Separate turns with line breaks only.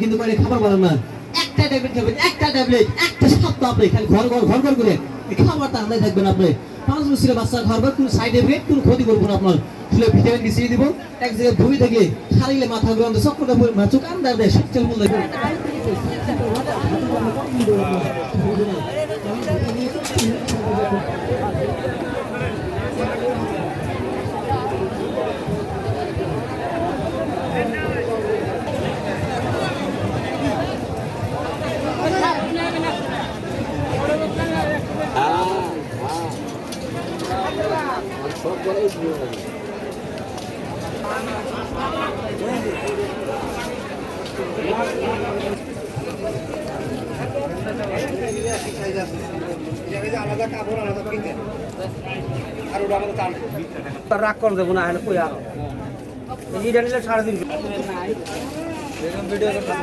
কিন্তু মানে খাবার বলেন না একটা ট্যাবলেট খাবেন একটা ট্যাবলেট একটা সপ্তাহ আপনি খালি ঘর করে খাবারটা আন্দাজ থাকবেন আপনি 5 বছরের বাচ্চা খাবার কোনো সাইড এফেক্ট কোনো ক্ষতি করবো না আপনার শুলে ভিটামিন মিশিয়ে দিব এক জায়গায় ভূমি থেকে খারিলে মাথা ঘুরানো চক্রটা চোখ আন্দাজ দেয় সব চল বলতে
রাগ করে দেবো না হলে কই আরো এইটা নিলে 3.5 ভিডিও করতে